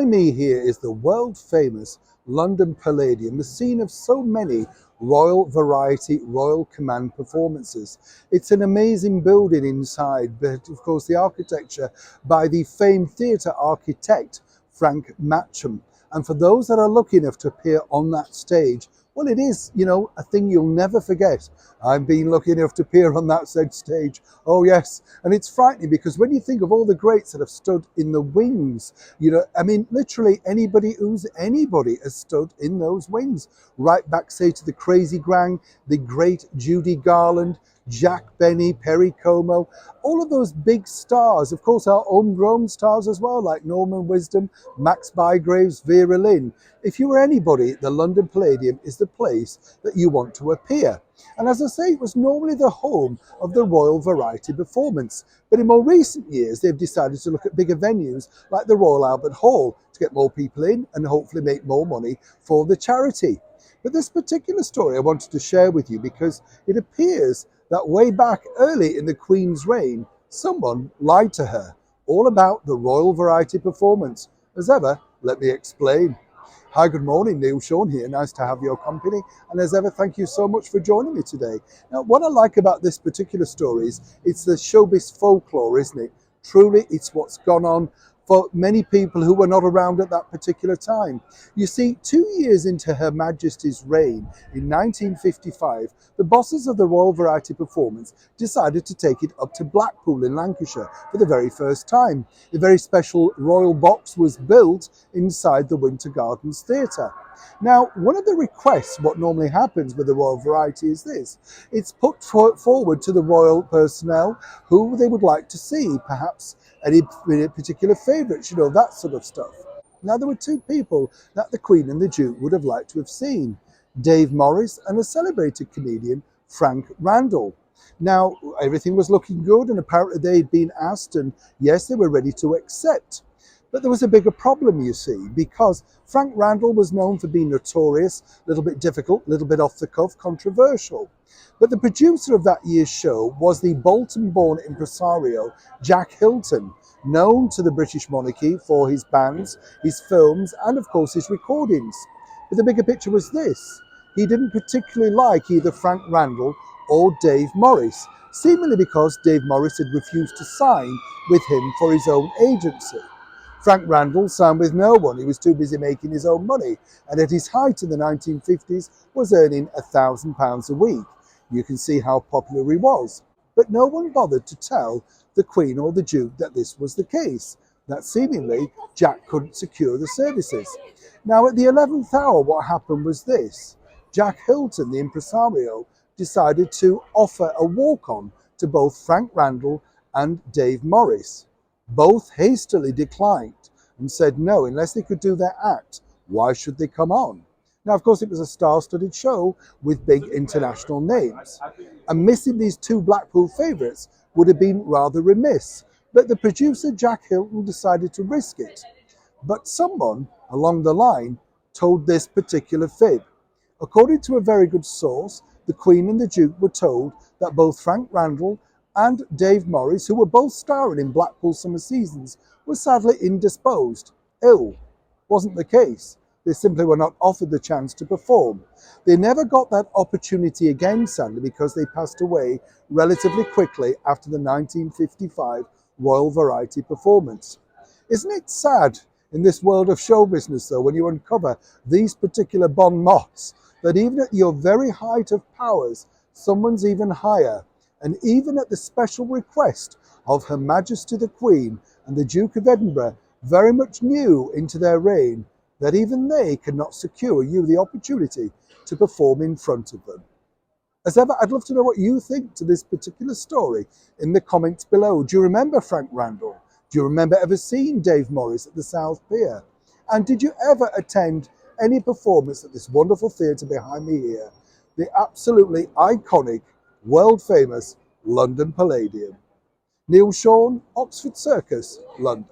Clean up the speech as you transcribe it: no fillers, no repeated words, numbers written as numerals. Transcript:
Behind me here is the world famous London Palladium, the scene of so many Royal Variety, Royal Command performances. It's an amazing building inside, but of course the architecture by the famed theatre architect Frank Matcham. And for those that are lucky enough to appear on that stage, well, it is, a thing you'll never forget. I've been lucky enough to appear on that said stage. Oh yes, and it's frightening because when you think of all the greats that have stood in the wings, literally anybody has stood in those wings. Right back, say, to the Crazy Gang, the great Judy Garland, Jack Benny, Perry Como, all of those big stars, of course our homegrown stars as well, like Norman Wisdom, Max Bygraves, Vera Lynn. If you were anybody, the London Palladium is the place that you want to appear. And as I say, it was normally the home of the Royal Variety Performance. But in more recent years, they've decided to look at bigger venues like the Royal Albert Hall to get more people in and hopefully make more money for the charity. But this particular story I wanted to share with you because it appears that way back early in the Queen's reign, someone lied to her all about the Royal Variety Performance. As ever, let me explain. Hi, good morning, Neil Sean here. Nice to have your company. And as ever, thank you so much for joining me today. Now, what I like about this particular story is it's the showbiz folklore, isn't it? Truly, it's what's gone on for many people who were not around at that particular time. You see, 2 years into Her Majesty's reign in 1955, the bosses of the Royal Variety Performance decided to take it up to Blackpool in Lancashire for the very first time. A very special royal box was built inside the Winter Gardens Theatre. Now, one of the requests, what normally happens with the Royal Variety is this. It's put forward to the royal personnel who they would like to see, perhaps any particular favourites, that sort of stuff. Now, there were two people that the Queen and the Duke would have liked to have seen, Dave Morris and a celebrated comedian, Frank Randall. Now, everything was looking good and apparently they'd been asked and yes, they were ready to accept. But there was a bigger problem, you see, because Frank Randall was known for being notorious, a little bit difficult, a little bit off the cuff, controversial. But the producer of that year's show was the Bolton-born impresario Jack Hilton, known to the British monarchy for his bands, his films, and of course his recordings. But the bigger picture was this. He didn't particularly like either Frank Randall or Dave Morris, seemingly because Dave Morris had refused to sign with him for his own agency. Frank Randall signed with no one. He was too busy making his own money, and at his height in the 1950s was earning £1,000 a week. You can see how popular he was. But no one bothered to tell the Queen or the Duke that this was the case, that seemingly Jack couldn't secure the services. Now, at the 11th hour, what happened was this. Jack Hilton, the impresario, decided to offer a walk-on to both Frank Randall and Dave Morris. Both hastily declined and said no, unless they could do their act, why should they come on? Now, of course, it was a star-studded show with big international names. And missing these two Blackpool favourites would have been rather remiss. But the producer, Jack Hilton, decided to risk it. But someone along the line told this particular fib. According to a very good source, the Queen and the Duke were told that both Frank Randall and Dave Morris, who were both starring in Blackpool Summer Seasons, were sadly indisposed, ill. Wasn't the case. They simply were not offered the chance to perform. They never got that opportunity again, sadly, because they passed away relatively quickly after the 1955 Royal Variety Performance. Isn't it sad in this world of show business, though, when you uncover these particular bon mots, that even at your very height of powers, someone's even higher, and even at the special request of Her Majesty the Queen and the Duke of Edinburgh, very much new into their reign, that even they cannot secure you the opportunity to perform in front of them. As ever, I'd love to know what you think to this particular story in the comments below. Do you remember Frank Randall? Do you remember ever seeing Dave Morris at the South Pier? And did you ever attend any performance at this wonderful theatre behind me here? The absolutely iconic, world famous London Palladium. Neil Sean, Oxford Circus, London.